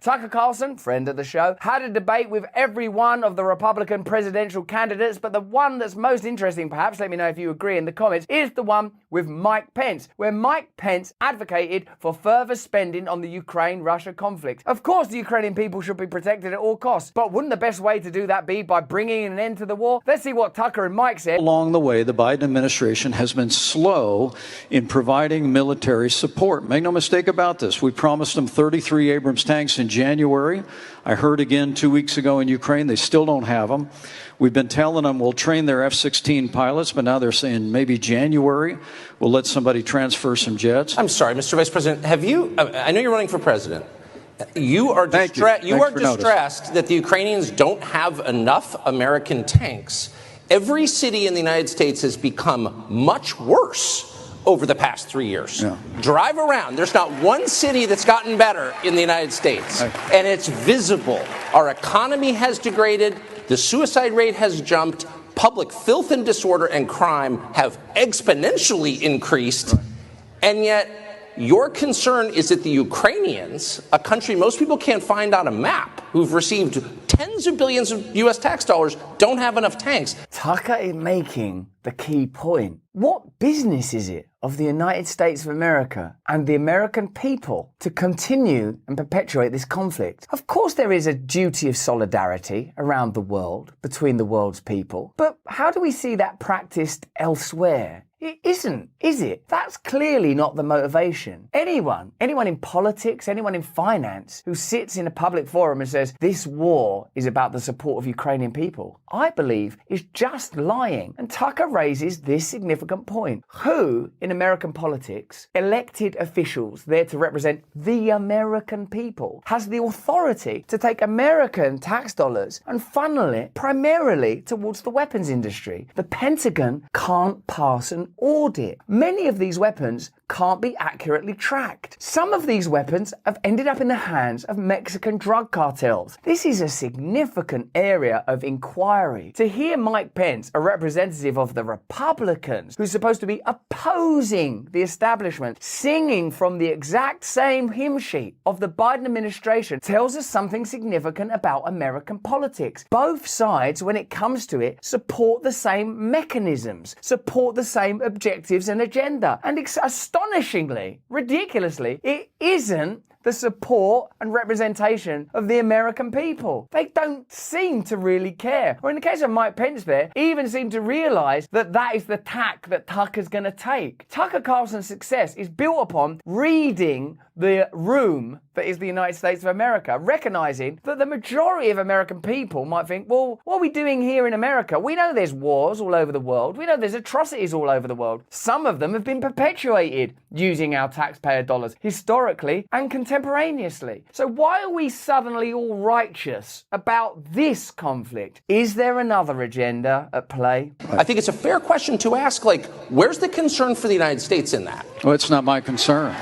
Tucker Carlson, friend of the show, had a debate with every one of the Republican presidential candidates, but the one that's most interesting, perhaps, let me know if you agree in the comments, is the one with Mike Pence, where Mike Pence advocated for further spending on the Ukraine-Russia conflict. Of course, the Ukrainian people should be protected at all costs, but wouldn't the best way to do that be by bringing an end to the war? Let's see what Tucker and Mike said. Along the way, the Biden administration has been slow in providing military support. Make no mistake about this. We promised them 33 Abrams tanks in January. I heard again 2 weeks ago in Ukraine, they still don't have them. We've been telling them we'll train their F-16 pilots, but now they're saying maybe January we'll let somebody transfer some jets. I'm sorry, Mr. Vice President, have you, I know you're running for president. You are distressed that the Ukrainians don't have enough American tanks. Every city in the United States has become much worse over the past 3 years. Yeah. Drive around. There's not one city that's gotten better in the United States. And it's visible. Our economy has degraded. The suicide rate has jumped. Public filth and disorder and crime have exponentially increased. Right. And yet, your concern is that the Ukrainians, a country most people can't find on a map, who've received tens of billions of U.S. tax dollars, don't have enough tanks. Tucker is making the key point. What business is it of the United States of America and the American people to continue and perpetuate this conflict? Of course there is a duty of solidarity around the world, between the world's people, but how do we see that practiced elsewhere? It isn't, is it? That's clearly not the motivation. Anyone in politics, anyone in finance who sits in a public forum and says this war is about the support of Ukrainian people, I believe is just lying. And Tucker raises this significant point. Who in American politics, elected officials there to represent the American people, has the authority to take American tax dollars and funnel it primarily towards the weapons industry? The Pentagon can't pass an audit. Many of these weapons can't be accurately tracked. Some of these weapons have ended up in the hands of Mexican drug cartels. This is a significant area of inquiry. To hear Mike Pence, a representative of the Republicans, who's supposed to be opposing the establishment, singing from the exact same hymn sheet of the Biden administration, tells us something significant about American politics. Both sides, when it comes to it, support the same mechanisms, support the same objectives and agenda. And astonishingly, ridiculously, it isn't the support and representation of the American people. They don't seem to really care. Or in the case of Mike Pence there, even seem to realize that that is the tack that Tucker's going to take. Tucker Carlson's success is built upon reading the room that is the United States of America, recognizing that the majority of American people might think, well, what are we doing here in America? We know there's wars all over the world. We know there's atrocities all over the world. Some of them have been perpetuated using our taxpayer dollars historically and contemporaneously. So why are we suddenly all righteous about this conflict? Is there another agenda at play? I think it's a fair question to ask, like, where's the concern for the United States in that? Well, it's not my concern.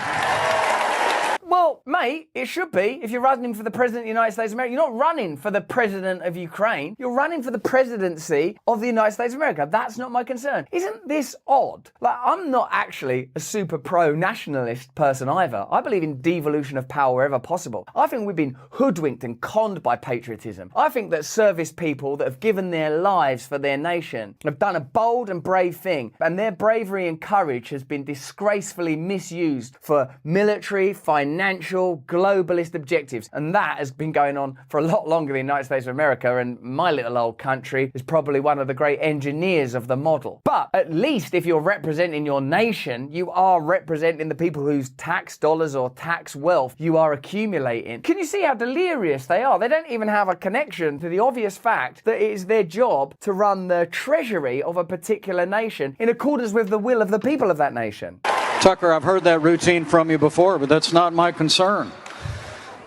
Well, mate, it should be. If you're running for the President of the United States of America, you're not running for the President of Ukraine. You're running for the presidency of the United States of America. That's not my concern. Isn't this odd? Like, I'm not actually a super pro-nationalist person either. I believe in devolution of power wherever possible. I think we've been hoodwinked and conned by patriotism. I think that service people that have given their lives for their nation have done a bold and brave thing, and their bravery and courage has been disgracefully misused for military, financial, globalist objectives. And that has been going on for a lot longer than the United States of America, and my little old country is probably one of the great engineers of the model. But at least if you're representing your nation, you are representing the people whose tax dollars or tax wealth you are accumulating. Can you see how delirious they are? They don't even have a connection to the obvious fact that it is their job to run the treasury of a particular nation in accordance with the will of the people of that nation. Tucker, I've heard that routine from you before, but that's not my concern.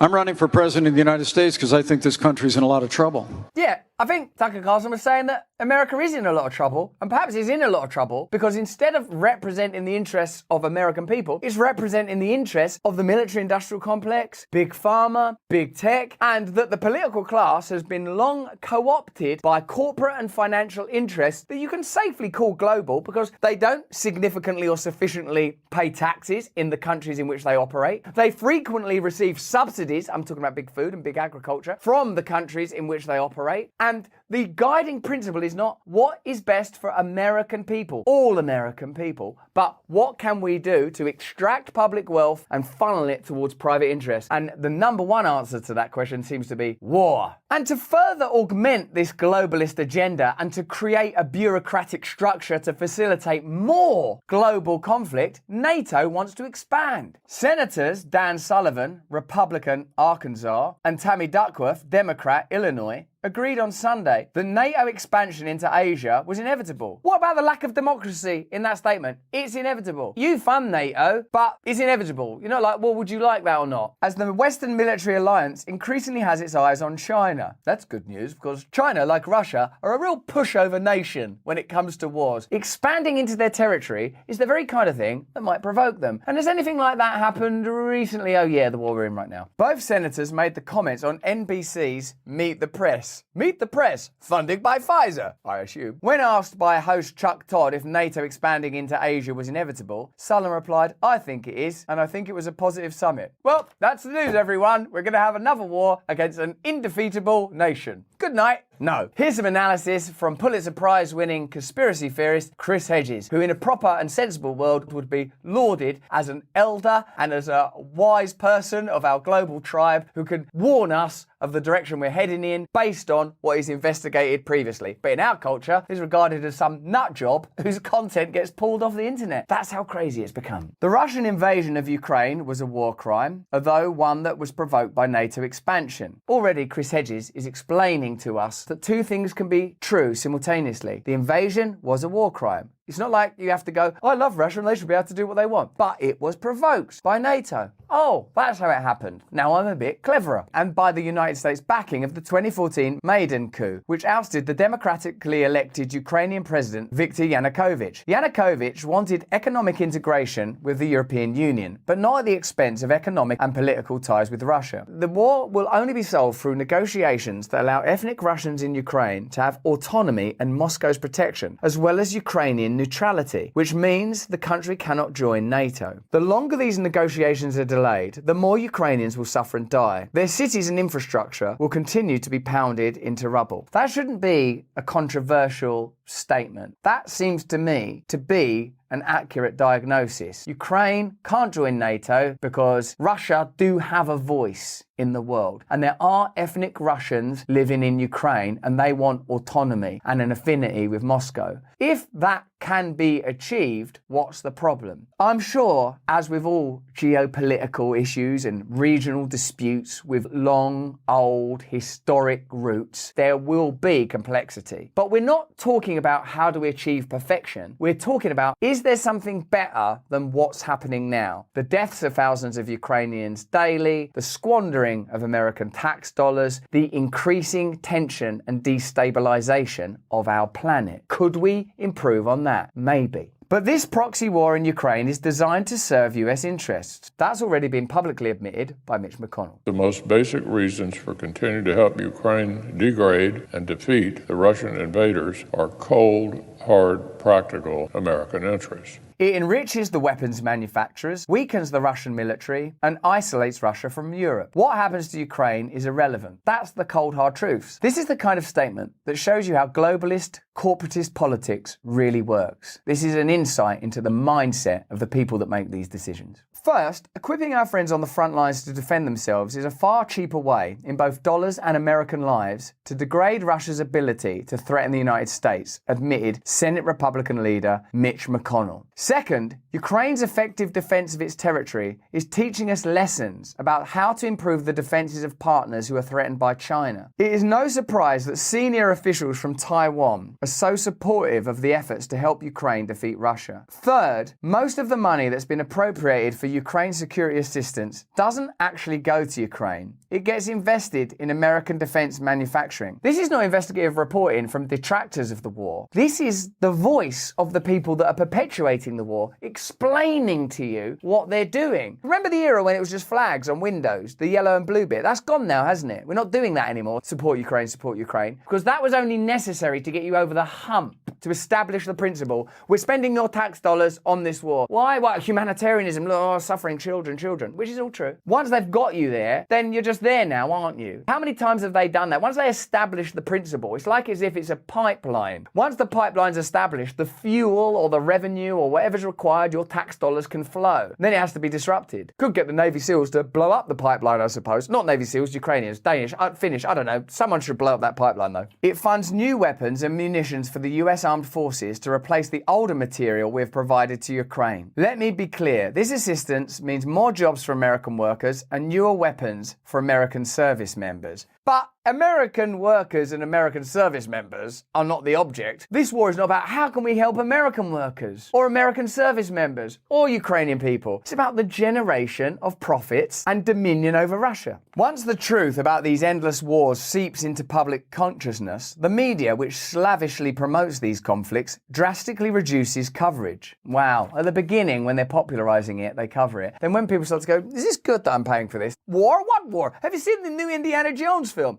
I'm running for president of the United States because I think this country's in a lot of trouble. Yeah, I think Tucker Carlson was saying that America is in a lot of trouble, and perhaps is in a lot of trouble because instead of representing the interests of American people, it's representing the interests of the military-industrial complex, big pharma, big tech, and that the political class has been long co-opted by corporate and financial interests that you can safely call global because they don't significantly or sufficiently pay taxes in the countries in which they operate. They frequently receive subsidies subsidies, I'm talking about big food and big agriculture, from the countries in which they operate. And the guiding principle is not what is best for American people, all American people, but what can we do to extract public wealth and funnel it towards private interests? And the number one answer to that question seems to be war. And to further augment this globalist agenda and to create a bureaucratic structure to facilitate more global conflict, NATO wants to expand. Senators Dan Sullivan, Republican, Arkansas, and Tammy Duckworth, Democrat, Illinois, agreed on Sunday that NATO expansion into Asia was inevitable. What about the lack of democracy in that statement? It's inevitable. You fund NATO, but it's inevitable. You're not like, well, would you like that or not? As the Western military alliance increasingly has its eyes on China. That's good news because China, like Russia, are a real pushover nation when it comes to wars. Expanding into their territory is the very kind of thing that might provoke them. And has anything like that happened recently? Oh yeah, the war we're in right now. Both senators made the comments on NBC's Meet the Press. Meet the Press, funded by Pfizer, I assume. When asked by host Chuck Todd if NATO expanding into Asia was inevitable, Sullivan replied, I think it is, and I think it was a positive summit. Well, that's the news, everyone. We're going to have another war against an indefeatable nation. Good night. No. Here's some analysis from Pulitzer Prize-winning conspiracy theorist Chris Hedges, who in a proper and sensible world would be lauded as an elder and as a wise person of our global tribe who can warn us of the direction we're heading in based on what he's investigated previously. But in our culture, he's regarded as some nut job whose content gets pulled off the internet. That's how crazy it's become. The Russian invasion of Ukraine was a war crime, although one that was provoked by NATO expansion. Already, Chris Hedges is explaining to us that two things can be true simultaneously. The invasion was a war crime. It's not like you have to go, I love Russia and they should be able to do what they want. But it was provoked by NATO. Oh, that's how it happened. Now I'm a bit cleverer. And by the United States backing of the 2014 Maidan coup, which ousted the democratically elected Ukrainian president Viktor Yanukovych. Yanukovych wanted economic integration with the European Union, but not at the expense of economic and political ties with Russia. The war will only be solved through negotiations that allow ethnic Russians in Ukraine to have autonomy and Moscow's protection, as well as Ukrainian neutrality, which means the country cannot join NATO. The longer these negotiations are delayed, the more Ukrainians will suffer and die. Their cities and infrastructure will continue to be pounded into rubble. That shouldn't be a controversial statement. That seems to me to be an accurate diagnosis. Ukraine can't join NATO because Russia do have a voice in the world. And there are ethnic Russians living in Ukraine and they want autonomy and an affinity with Moscow. If that can be achieved, what's the problem? I'm sure, as with all geopolitical issues and regional disputes with long, old, historic roots, there will be complexity. But we're not talking about how do we achieve perfection. We're talking about, is there something better than what's happening now? The deaths of thousands of Ukrainians daily, the squandering of American tax dollars, the increasing tension and destabilization of our planet. Could we improve on that? Maybe. But this proxy war in Ukraine is designed to serve US interests. That's already been publicly admitted by Mitch McConnell. The most basic reasons for continuing to help Ukraine degrade and defeat the Russian invaders are cold, hard, practical American interests. It enriches the weapons manufacturers, weakens the Russian military, and isolates Russia from Europe. What happens to Ukraine is irrelevant. That's the cold, hard truths. This is the kind of statement that shows you how globalist, corporatist politics really works. This is an insight into the mindset of the people that make these decisions. First, equipping our friends on the front lines to defend themselves is a far cheaper way, in both dollars and American lives, to degrade Russia's ability to threaten the United States, admitted Senate Republican leader Mitch McConnell. Second, Ukraine's effective defense of its territory is teaching us lessons about how to improve the defenses of partners who are threatened by China. It is no surprise that senior officials from Taiwan are so supportive of the efforts to help Ukraine defeat Russia. Third, most of the money that's been appropriated for Ukraine security assistance doesn't actually go to Ukraine. It gets invested in American defense manufacturing. This is not investigative reporting from detractors of the war. This is the voice of the people that are perpetuating the the war, explaining to you what they're doing. Remember the era when it was just flags on windows, the yellow and blue bit? That's gone now, hasn't it? We're not doing that anymore. Support Ukraine, because that was only necessary to get you over the hump, to establish the principle. We're spending your tax dollars on this war. Why? What? Humanitarianism, suffering children, which is all true. Once they've got you there, then you're just there now, aren't you? How many times have they done that? Once they establish the principle, it's like as if it's a pipeline. Once the pipeline's established, the fuel or the revenue or whatever's required, your tax dollars can flow. Then it has to be disrupted. Could get the Navy SEALs to blow up the pipeline, I suppose. Not Navy SEALs, Ukrainians, Danish, Finnish, I don't know. Someone should blow up that pipeline though. It funds new weapons and munitions for the US Armed Forces to replace the older material we've provided to Ukraine. Let me be clear, this assistance means more jobs for American workers and newer weapons for American service members. But American workers and American service members are not the object. This war is not about how can we help American workers or American service members or Ukrainian people. It's about the generation of profits and dominion over Russia. Once the truth about these endless wars seeps into public consciousness, the media, which slavishly promotes these conflicts, drastically reduces coverage. Wow. At the beginning, when they're popularizing it, they cover it. Then when people start to go, is this good that I'm paying for this? War? What war? Have you seen the new Indiana Jones film?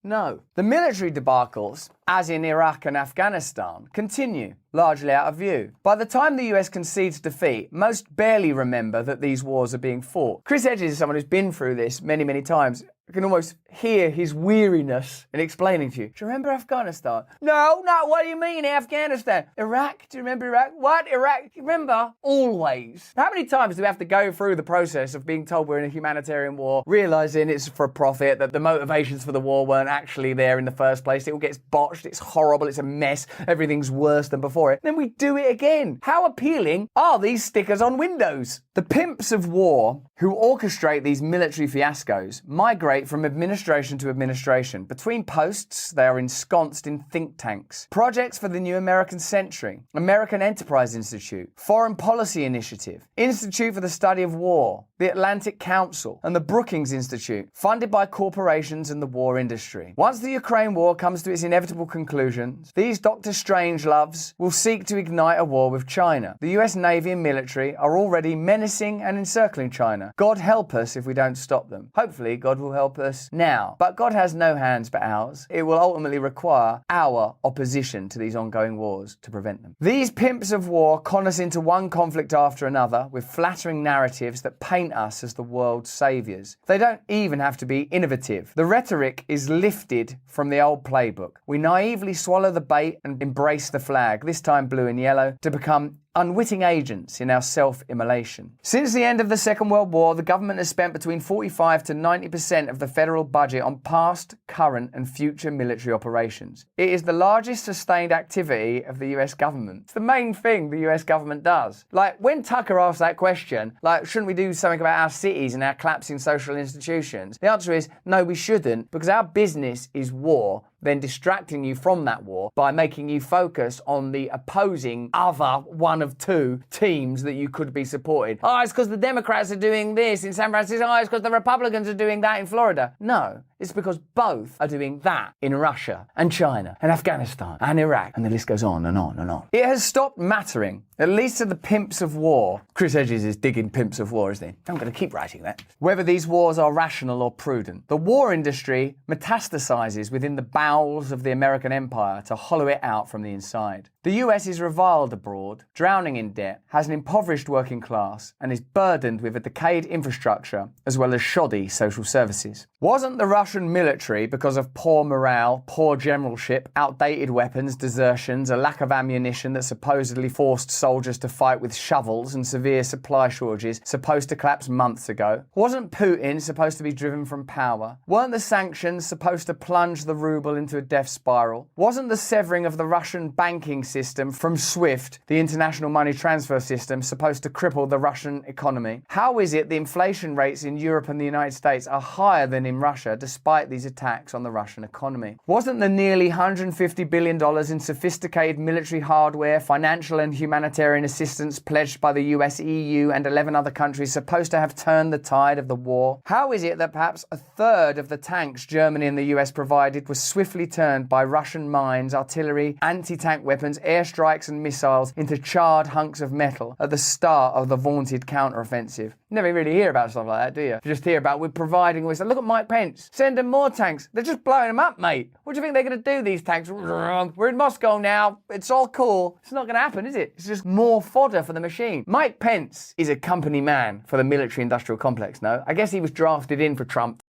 No. The military debacles, as in Iraq and Afghanistan, continue, largely out of view. By the time the US concedes defeat, most barely remember that these wars are being fought. Chris Hedges is someone who's been through this many, many times. I can almost hear his weariness in explaining to you. Do you remember Afghanistan? No, what do you mean Afghanistan? Iraq? Do you remember Iraq? What? Iraq? Remember? Always. How many times do we have to go through the process of being told we're in a humanitarian war, realizing it's for profit, that the motivations for the war weren't actually there in the first place, it all gets botched, it's horrible, it's a mess, everything's worse than before it. Then we do it again. How appealing are these stickers on windows? The pimps of war who orchestrate these military fiascos migrate from administration to administration. Between posts, they are ensconced in think tanks. Projects for the New American Century, American Enterprise Institute, Foreign Policy Initiative, Institute for the Study of War, the Atlantic Council, and the Brookings Institute, funded by corporations and the war industry. Once the Ukraine war comes to its inevitable conclusions, these Dr. Strangeloves will seek to ignite a war with China. The US Navy and military are already menacing and encircling China. God help us if we don't stop them. Hopefully, God will help us now. But God has no hands but ours. It will ultimately require our opposition to these ongoing wars to prevent them. These pimps of war con us into one conflict after another with flattering narratives that paint us as the world's saviors. They don't even have to be innovative. The rhetoric is lifted from the old playbook. We naively swallow the bait and embrace the flag, this time blue and yellow, to become unwitting agents in our self-immolation. Since the end of the Second World War, the government has spent between 45 to 90% of the federal budget on past, current and future military operations. It is the largest sustained activity of the US government. It's the main thing the US government does. Like, when Tucker asked that question, like, shouldn't we do something about our cities and our collapsing social institutions? The answer is, no, we shouldn't, because our business is war, then distracting you from that war by making you focus on the opposing other one of two teams that you could be supporting. Oh, it's because the Democrats are doing this in San Francisco. Oh, it's because the Republicans are doing that in Florida. No, it's because both are doing that in Russia and China and Afghanistan and Iraq. And the list goes on and on and on. It has stopped mattering, at least to the pimps of war. Chris Hedges is digging pimps of war, isn't he? I'm going to keep writing that. Whether these wars are rational or prudent. The war industry metastasizes within the bowels of the American empire to hollow it out from the inside. The US is reviled abroad, drowning in debt, has an impoverished working class, and is burdened with a decayed infrastructure as well as shoddy social services. Wasn't the Russian military, because of poor morale, poor generalship, outdated weapons, desertions, a lack of ammunition that supposedly forced soldiers to fight with shovels and severe supply shortages, supposed to collapse months ago? Wasn't Putin supposed to be driven from power? Weren't the sanctions supposed to plunge the ruble into a death spiral? Wasn't the severing of the Russian banking system from SWIFT, the international money transfer system, supposed to cripple the Russian economy? How is it the inflation rates in Europe and the United States are higher than in Russia despite these attacks on the Russian economy? Wasn't the nearly $150 billion in sophisticated military hardware, financial and humanitarian assistance pledged by the US, EU and 11 other countries supposed to have turned the tide of the war? How is it that perhaps a third of the tanks Germany and the US provided was swiftly turned by Russian mines, artillery, anti-tank weapons, airstrikes and missiles into charred hunks of metal at the start of the vaunted counteroffensive. You never really hear about stuff like that, do you? You just hear about we're providing. We say, look at Mike Pence, send them more tanks. They're just blowing them up, mate. What do you think they're going to do, these tanks? We're in Moscow now. It's all cool. It's not going to happen, is it? It's just more fodder for the machine. Mike Pence is a company man for the military-industrial complex, no? I guess he was drafted in for Trump